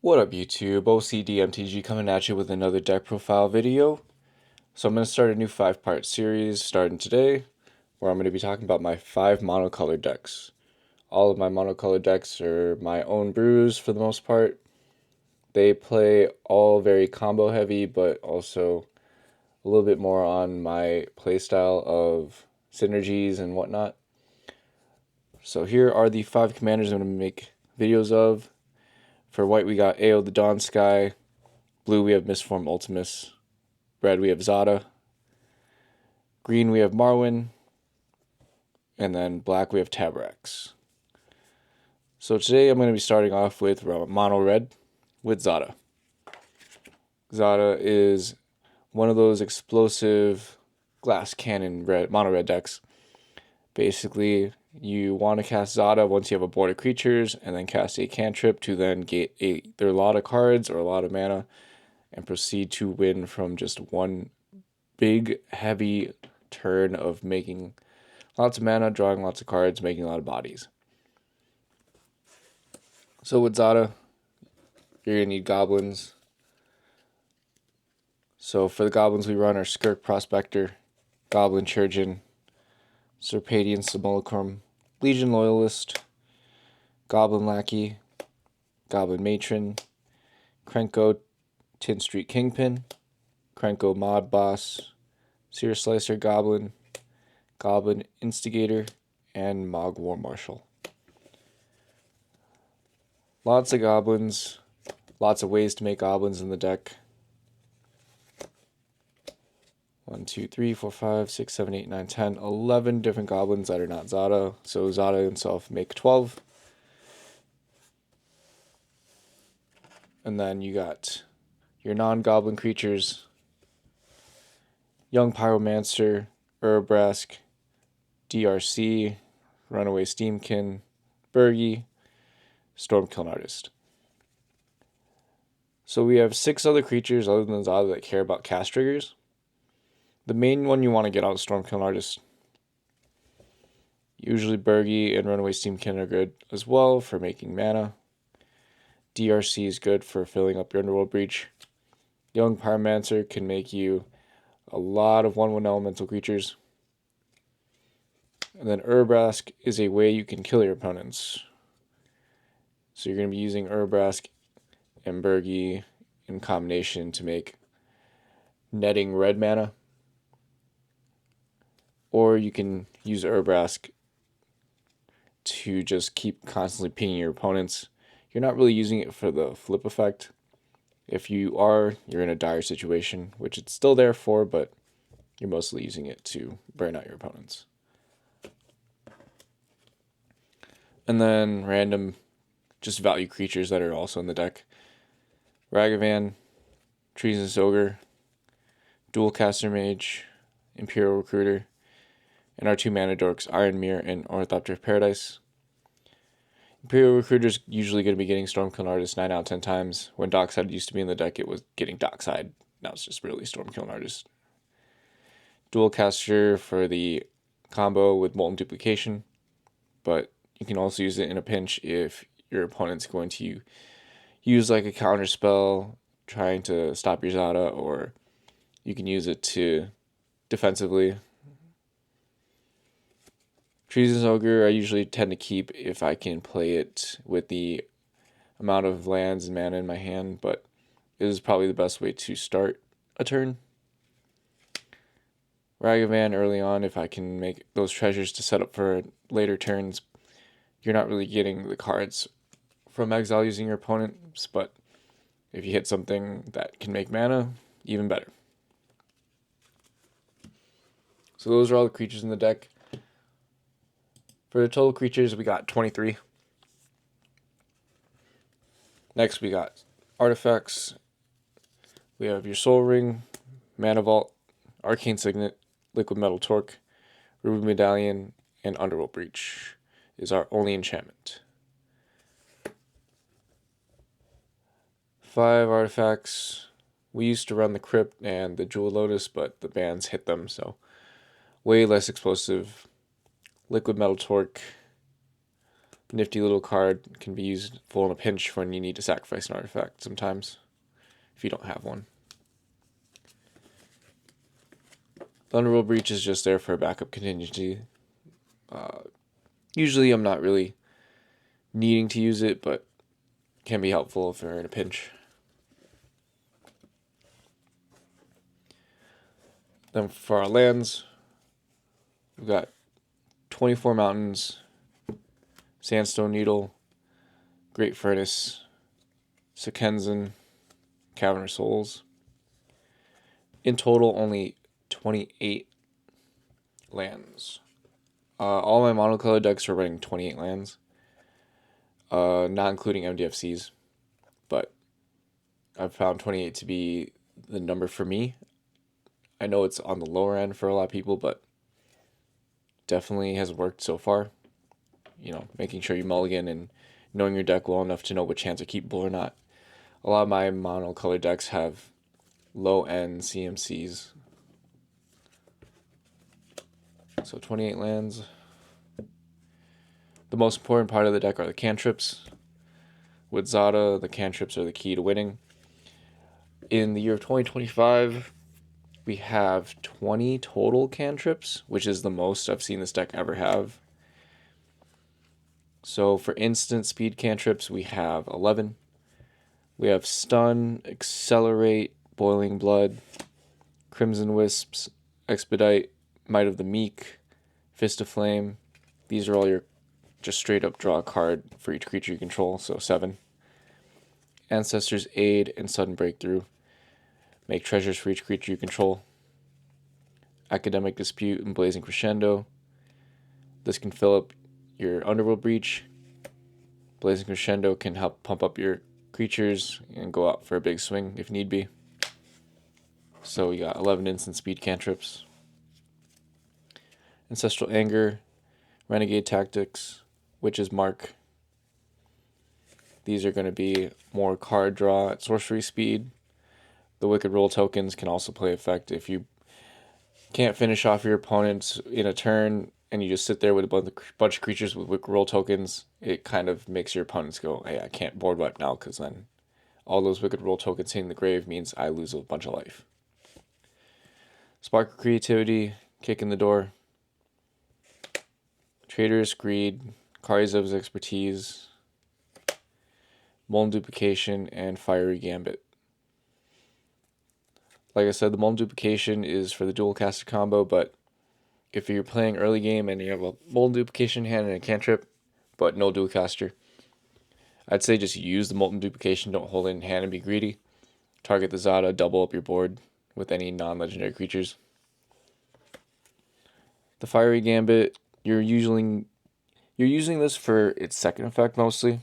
What up YouTube, OCDMTG coming at you with another deck profile video. So I'm going to start a new 5-part series starting today, where I'm going to be talking about my 5 monocolored decks. All of my monocolored decks are my own brews for the most part. They play all very combo heavy, but also a little bit more on my playstyle of synergies and whatnot. So here are the 5 commanders I'm going to make videos of. For white, we got Ao the Dawn Sky. Blue, we have Mistform Ultimus. Red, we have Zada. Green, we have Marwyn. And then black, we have Tabrax. So today I'm going to be starting off with mono red with Zada. Zada is one of those explosive glass cannon mono red decks. Basically, you want to cast Zada once you have a board of creatures, and then cast a cantrip to then get either a lot of cards or a lot of mana, and proceed to win from just one big, heavy turn of making lots of mana, drawing lots of cards, making a lot of bodies. So with Zada, you're going to need goblins. So for the goblins we run are Skirk Prospector, Goblin Chirurgeon, Serpadian Simulacrum, Legion Loyalist, Goblin Lackey, Goblin Matron, Krenko Tin Street Kingpin, Krenko Mod Boss, Seer Slicer Goblin, Goblin Instigator, and Mog War Marshal. Lots of goblins, lots of ways to make goblins in the deck. 1, 2, 3, 4, 5, 6, 7, 8, 9, 10, 11 different goblins that are not Zada. So Zada himself make 12. And then you got your non-goblin creatures: Young Pyromancer, Urabrask, DRC, Runaway Steamkin, Bergie, Stormkiln Artist. So we have 6 other creatures other than Zada that care about cast triggers. The main one you want to get out is Stormkiln Artist. Usually Bergie and Runaway Steamkin are good as well for making mana. DRC is good for filling up your Underworld Breach. Young Pyromancer can make you a lot of 1/1 elemental creatures. And then Urabrask is a way you can kill your opponents. So you're going to be using Urabrask and Bergie in combination to make netting red mana. Or you can use Urabrask to just keep constantly pinging your opponents. You're not really using it for the flip effect. If you are, you're in a dire situation, which it's still there for, but you're mostly using it to burn out your opponents. And then random, just value creatures that are also in the deck: Ragavan, Treasonous Ogre, Dualcaster Mage, Imperial Recruiter, and our 2 mana dorks, Iron Mirror and Ornithopter of Paradise. Imperial Recruiter is usually going to be getting Stormkiln Artist 9 out of 10 times. When Dockside used to be in the deck, it was getting Dockside. Now it's just really Stormkiln Artist. Dualcaster for the combo with Molten Duplication, but you can also use it in a pinch if your opponent's going to use like a counter spell trying to stop your Zada, or you can use it to defensively. Treasonous Ogre I usually tend to keep if I can play it with the amount of lands and mana in my hand, but it is probably the best way to start a turn. Ragavan early on, if I can make those treasures to set up for later turns. You're not really getting the cards from exile using your opponents, but if you hit something that can make mana, even better. So those are all the creatures in the deck. For the total creatures, we got 23. Next, we got artifacts. We have your Soul Ring, Mana Vault, Arcane Signet, Liquid Metal Torque, Ruby Medallion, and Underworld Breach is our only enchantment. 5 artifacts. We used to run the Crypt and the Jewel Lotus, but the bans hit them, so way less explosive. Liquid Metal Torque, Nifty little card, can be used full in a pinch when you need to sacrifice an artifact sometimes, if you don't have one. The Underworld Breach is just there for a backup contingency. Usually I'm not really needing to use it, but can be helpful if you're in a pinch. Then for our lands, we've got 24 Mountains, Sandstone Needle, Great Furnace, Sekenzan, Cavernous Souls. In total, only 28 lands. All my monocolor decks are running 28 lands, not including MDFCs, but I've found 28 to be the number for me. I know it's on the lower end for a lot of people, but definitely has worked so far. You know, making sure you mulligan and knowing your deck well enough to know which hands are keepable or not. A lot of my monocolor decks have low end CMCs. So 28 lands. The most important part of the deck are the cantrips. With Zada, the cantrips are the key to winning. In the year of 2025, we have 20 total cantrips, which is the most I've seen this deck ever have. So for instant speed cantrips, we have 11. We have Stun, Accelerate, Boiling Blood, Crimson Wisps, Expedite, Might of the Meek, Fist of Flame. These are all your just straight up draw a card for each creature you control, so 7. Ancestor's Aid and Sudden Breakthrough. Make treasures for each creature you control. Academic Dispute and Blazing Crescendo. This can fill up your Underworld Breach. Blazing Crescendo can help pump up your creatures and go out for a big swing if need be. So we got 11 instant speed cantrips. Ancestral Anger, Renegade Tactics, Witch's Mark. These are going to be more card draw at sorcery speed. The Wicked Roll tokens can also play effect if you can't finish off your opponents in a turn and you just sit there with a bunch of creatures with Wicked Roll tokens. It kind of makes your opponents go, hey, I can't board wipe now, because then all those Wicked Roll tokens hitting the grave means I lose a bunch of life. Spark of Creativity, Kick in the Door. Traitorous Greed, Karizov's Expertise, Molten Duplication, and Fiery Gambit. Like I said, the Molten Duplication is for the dual caster combo, but if you're playing early game and you have a Molten Duplication hand and a cantrip, but no dual caster, I'd say just use the Molten Duplication, don't hold it in hand and be greedy. Target the Zada, double up your board with any non-legendary creatures. The Fiery Gambit, you're using this for its second effect mostly.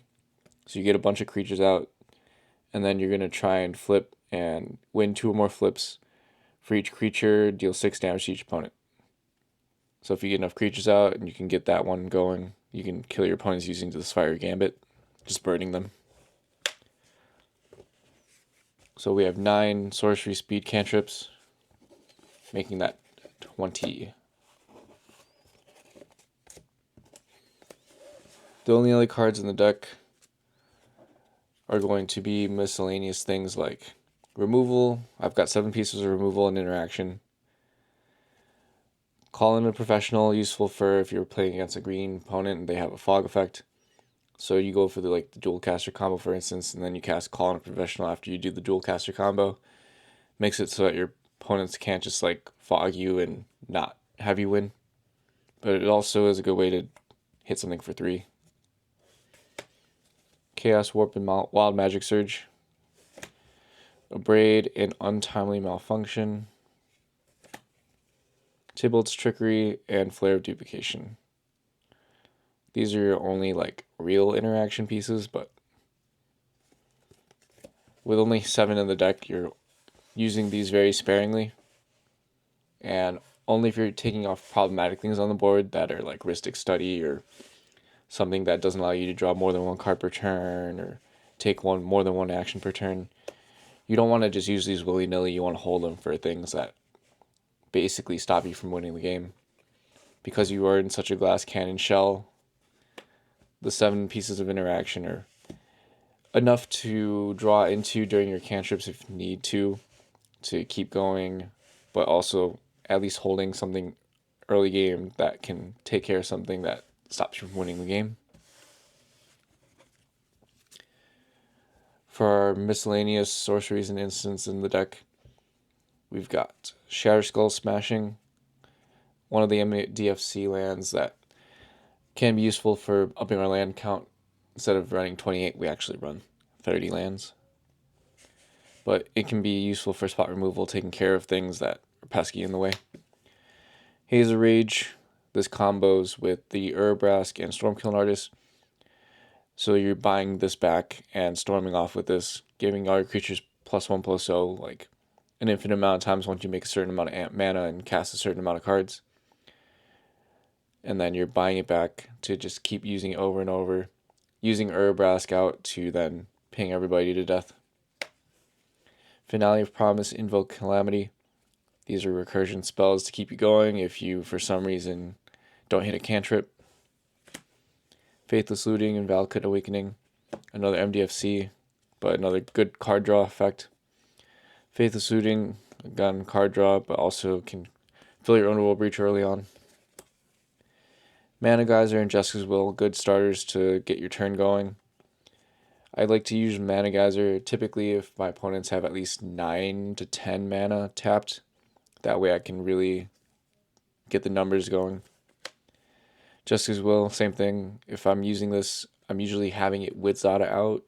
So you get a bunch of creatures out, and then you're going to try and flip and win 2 or more flips for each creature, deal 6 damage to each opponent. So if you get enough creatures out and you can get that one going, you can kill your opponents using this Fiery Gambit, just burning them. So we have 9 sorcery speed cantrips, making that 20. The only other cards in the deck are going to be miscellaneous things like removal. I've got 7 pieces of removal and interaction. Call in a Professional, useful for if you're playing against a green opponent and they have a fog effect. So you go for the dual caster combo, for instance, and then you cast Call in a Professional after you do the dual caster combo. Makes it so that your opponents can't just fog you and not have you win. But it also is a good way to hit something for 3. Chaos Warp and Wild Magic Surge. Abrade and Untimely Malfunction. Tybalt's Trickery and Flare of Duplication. These are your only real interaction pieces, but with only 7 in the deck, you're using these very sparingly. And only if you're taking off problematic things on the board that are like Rhystic Study or something that doesn't allow you to draw more than 1 card per turn or take more than 1 action per turn. You don't want to just use these willy-nilly. You want to hold them for things that basically stop you from winning the game. Because you are in such a glass cannon shell, the 7 pieces of interaction are enough to draw into during your cantrips if you need to keep going, but also at least holding something early game that can take care of something that stops you from winning the game. For our miscellaneous sorceries and instants in the deck, we've got Shatter Skull Smashing, one of the DFC lands that can be useful for upping our land count. Instead of running 28, we actually run 30 lands. But it can be useful for spot removal, taking care of things that are pesky in the way. Haze of Rage, this combos with the Urabrask and Stormkiln Artist. So you're buying this back and storming off with this, giving all your creatures +1/+0, like an infinite amount of times once you make a certain amount of mana and cast a certain amount of cards. And then you're buying it back to just keep using it over and over, using Urabrask out to then ping everybody to death. Finale of Promise, Invoke Calamity. These are recursion spells to keep you going if you, for some reason, don't hit a cantrip. Faithless Looting and Valakut Awakening. Another MDFC, but another good card draw effect. Faithless Looting, again, card draw, but also can fill your own Breach early on. Mana Geyser and Jessica's Will, good starters to get your turn going. I like to use Mana Geyser typically if my opponents have at least 9 to 10 mana tapped. That way I can really get the numbers going. Jessica's Will, same thing. If I'm using this, I'm usually having it with Zada out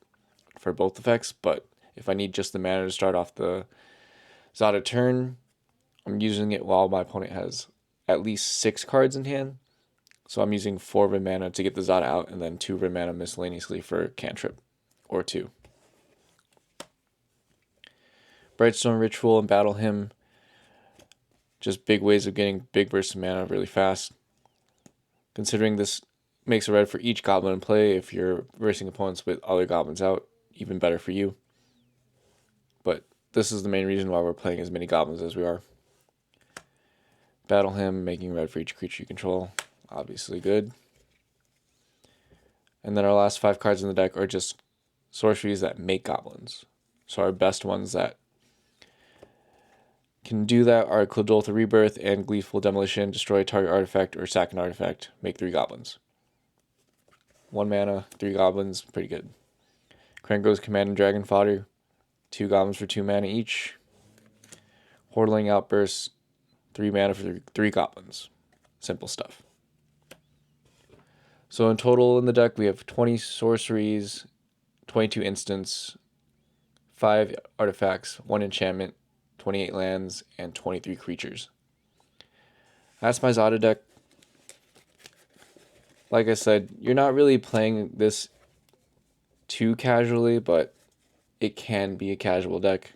for both effects, but if I need just the mana to start off the Zada turn, I'm using it while my opponent has at least 6 cards in hand. So I'm using 4 red mana to get the Zada out, and then 2 red mana miscellaneously for cantrip, or 2. Brightstone Ritual and Battle Hymn, just big ways of getting big bursts of mana really fast. Considering this makes a red for each goblin in play, if you're versing opponents with other goblins out, even better for you. But this is the main reason why we're playing as many goblins as we are. Battle Hymn, making red for each creature you control. Obviously good. And then our last 5 cards in the deck are just sorceries that make goblins. So our best ones that can do that are Clodoltha Rebirth and Gleeful Demolition. Destroy target artifact or sack an artifact. Make 3 goblins. 1 mana, 3 goblins, pretty good. Krengo's Command and Dragon Fodder. 2 goblins for 2 mana each. Hordeling Outburst. 3 mana for 3 goblins. Simple stuff. So in total in the deck, we have 20 sorceries, 22 instants, 5 artifacts, 1 enchantment, 28 lands, and 23 creatures. That's my Zada deck. Like I said, you're not really playing this too casually, but it can be a casual deck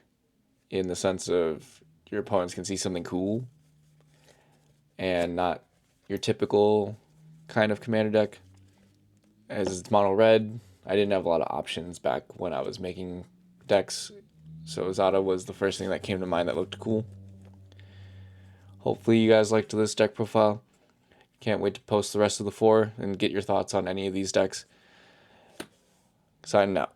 in the sense of your opponents can see something cool and not your typical kind of commander deck. As it's mono red, I didn't have a lot of options back when I was making decks, so Zada was the first thing that came to mind that looked cool. Hopefully you guys liked this deck profile. Can't wait to post the rest of the 4 and get your thoughts on any of these decks. Signing out.